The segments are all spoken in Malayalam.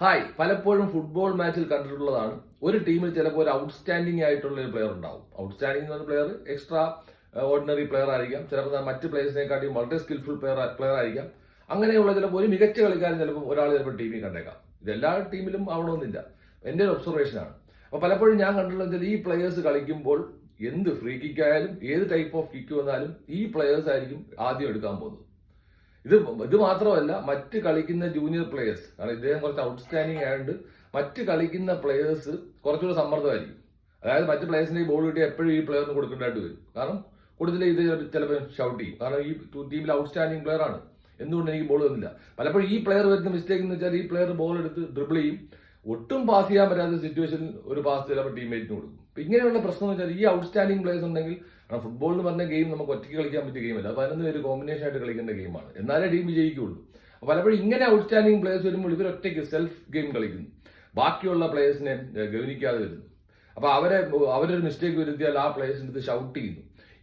ഹായ്, പലപ്പോഴും ഫുട്ബോൾ മാച്ചിൽ കണ്ടിട്ടുള്ളതാണ്. ഒരു ടീമിൽ ചിലപ്പോൾ ഒരു ഔട്ട്സ്റ്റാൻഡിംഗ് ആയിട്ടുള്ള ഒരു പ്ലെയർ ഉണ്ടാവും. ഔട്ട്സ്റ്റാൻഡിംഗ് എന്ന പ്ലെയർ എക്സ്ട്രാ ഓർഡിനറി പ്ലെയർ ആയിരിക്കാം, ചിലപ്പോൾ മറ്റ് പ്ലേയേഴ്സിനെക്കാട്ടിയും വളരെ സ്കിൽഫുൾ പ്ലെയർ ആയിരിക്കാം. അങ്ങനെയുള്ള ചിലപ്പോൾ ഒരു മികച്ച കളിക്കാരൻ ചിലപ്പോൾ ഒരാൾ ചിലപ്പോൾ ടീമിൽ കണ്ടേക്കാം. ഇതെല്ലാ ടീമിലും ആവണമെന്നില്ല. എൻ്റെ ഒരു ഒബ്സർവേഷനാണ്. അപ്പോൾ പലപ്പോഴും ഞാൻ കണ്ടിട്ടുള്ളത് ഈ പ്ലെയേഴ്സ് കളിക്കുമ്പോൾ എന്ത് ഫ്രീ കിക്ക് ആയാലും ഏത് ടൈപ്പ് ഓഫ് കിക്ക് വന്നാലും ഈ പ്ലെയേഴ്സ് ആയിരിക്കും ആദ്യം എടുക്കാൻ പോകുന്നത്. ഇത് മാത്രമല്ല, മറ്റ് കളിക്കുന്ന ജൂനിയർ പ്ലേയേഴ്സ്, കാരണം ഇദ്ദേഹം കുറച്ച് ഔട്ട്സ്റ്റാൻഡിംഗ് ആയതുകൊണ്ട് മറ്റ് കളിക്കുന്ന പ്ലേയേഴ്സ് കുറച്ചുകൂടെ സമ്മർദ്ദമായിരിക്കും. അതായത് മറ്റ് പ്ലേയേഴ്സിന് ഈ ബോൾ കിട്ടിയാൽ എപ്പോഴും ഈ പ്ലെയറിന് കൊടുക്കേണ്ടതായിട്ട് വരും. കാരണം കൂടുതൽ ഇത് ചിലപ്പോൾ ഷൗട്ട് ചെയ്യും. കാരണം ഈ ടീമിൽ ഔട്ട്സ്റ്റാൻഡിംഗ് പ്ലെയർ ആണ്, എന്തുകൊണ്ട് എനിക്ക് ബോൾ തന്നില്ല. പലപ്പോഴും ഈ പ്ലെയർ വരുന്ന മിസ്റ്റേക്ക് എന്ന് വെച്ചാൽ ഈ പ്ലെയർ ബോൾ എടുത്ത് ഡ്രിബിൾ ചെയ്യും, ഒട്ടും പാസ് ചെയ്യാൻ പറ്റാത്ത സിറ്റുവേഷനിൽ ഒരു പാസ് ചിലപ്പോൾ ടീംമേറ്റിന് കൊടുക്കും. അപ്പൊ ഇങ്ങനെയുള്ള പ്രശ്നം എന്ന് വെച്ചാൽ ഈ ഔട്ട്സ്റ്റാൻഡിംഗ് പ്ലേയേഴ്സ് ഉണ്ടെങ്കിൽ, ഫുട്ബോൾ എന്ന് പറഞ്ഞ ഗെയിം നമുക്ക് ഒറ്റയ്ക്ക് കളിക്കാൻ പറ്റിയ ഗെയിമല്ല, 11 പേര് കോമ്പിനേഷൻ ആയിട്ട് കളിക്കേണ്ട ഗെയിമാണ്, എന്നാലേ ടീം വിജയിക്കുകയുള്ളൂ. അപ്പൊ പലപ്പോഴും ഇങ്ങനെ ഔട്ട്സ്റ്റാൻഡിംഗ് പ്ലേയേഴ്സ് വരുമ്പോൾ ഇവർ ഒറ്റയ്ക്ക് സെൽഫ് ഗെയിം കളിക്കുന്നു, ബാക്കിയുള്ള പ്ലേയേഴ്സിനെ ഗവനിക്കാതെ വരുന്നു. അപ്പൊ അവരൊരു മിസ്റ്റേക്ക് വരുത്തിയാൽ ആ പ്ലേയേഴ്സിന്റെ അടുത്ത് ഷൗട്ട് ചെയ്യുന്നു.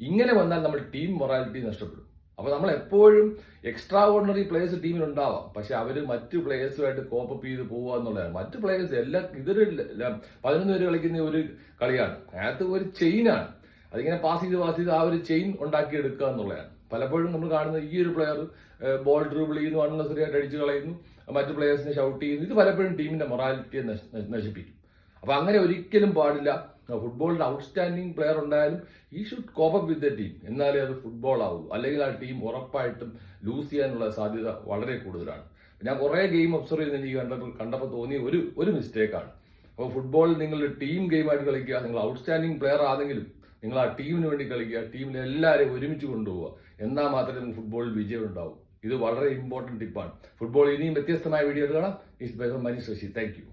ഇങ്ങനെ വന്നാൽ നമ്മൾ ടീം മൊറാലിറ്റി നഷ്ടപ്പെടും. അപ്പൊ നമ്മൾ എപ്പോഴും എക്സ്ട്രാ ഓർഡിനറി പ്ലേയേഴ്സ് ടീമിൽ ഉണ്ടാവാം, പക്ഷെ അവര് മറ്റു പ്ലേയേഴ്സുമായിട്ട് കോപ്പപ്പ് ചെയ്ത് പോവുക എന്നുള്ളതാണ്. മറ്റു പ്ലേയേഴ്സ് ഇതൊരു 11 പേര് കളിക്കുന്ന ഒരു കളിയാണ്, അതിനകത്ത് ഒരു ചെയിനാണ്. അതിങ്ങനെ പാസ് ചെയ്ത് ആ ഒരു ചെയിൻ ഉണ്ടാക്കിയെടുക്കുക എന്നുള്ളതാണ്. പലപ്പോഴും നമ്മൾ കാണുന്ന ഈ ഒരു പ്ലെയർ ബോൾ ഡ്രിബിൾ ചെയ്യുന്നു, അൺനെസറി ആയിട്ട് അടിച്ചു കളയുന്നു, മറ്റു പ്ലേയേഴ്സിനെ ഷൗട്ട് ചെയ്യുന്നു. ഇത് പലപ്പോഴും ടീമിന്റെ മൊറാലിറ്റിയെ നശിപ്പിക്കും. അപ്പൊ അങ്ങനെ ഒരിക്കലും പാടില്ല. ഫുട്ബോളിന്റെ ഔട്ട്സ്റ്റാൻഡിംഗ് പ്ലെയർ ഉണ്ടായാലും ഈ should cope up with the team, എന്നാലേ അത് ഫുട്ബോൾ ആവൂ. അല്ലെങ്കിൽ ആ ടീം ഉറപ്പായിട്ടും ലൂസ് ചെയ്യാനുള്ള സാധ്യത വളരെ കൂടുതലാണ്. ഞാൻ കുറെ ഗെയിം ഒബ്സർവ് ചെയ്ത് എനിക്ക് കണ്ടപ്പോൾ തോന്നിയ ഒരു മിസ്റ്റേക്കാണ്. അപ്പോൾ ഫുട്ബോളിൽ നിങ്ങൾ ടീം ഗെയിമായിട്ട് കളിക്കുക, നിങ്ങൾ ഔട്ട്സ്റ്റാൻഡിംഗ് പ്ലെയർ ആണെങ്കിലും നിങ്ങൾ ആ ടീമിന് വേണ്ടി കളിക്കുക, ടീമിനെ എല്ലാവരെയും ഒരുമിച്ച് കൊണ്ടുപോവുക, എന്നാൽ മാത്രമേ നിങ്ങൾക്ക് ഫുട്ബോളിൽ വിജയം ഉണ്ടാവൂ. ഇത് വളരെ ഇമ്പോർട്ടന്റ് ടിപ്പാണ്. ഫുട്ബോൾ ഇനിയും വ്യത്യസ്തമായ വീഡിയോ കാണാം. Is by Manish Sashi. Thank U.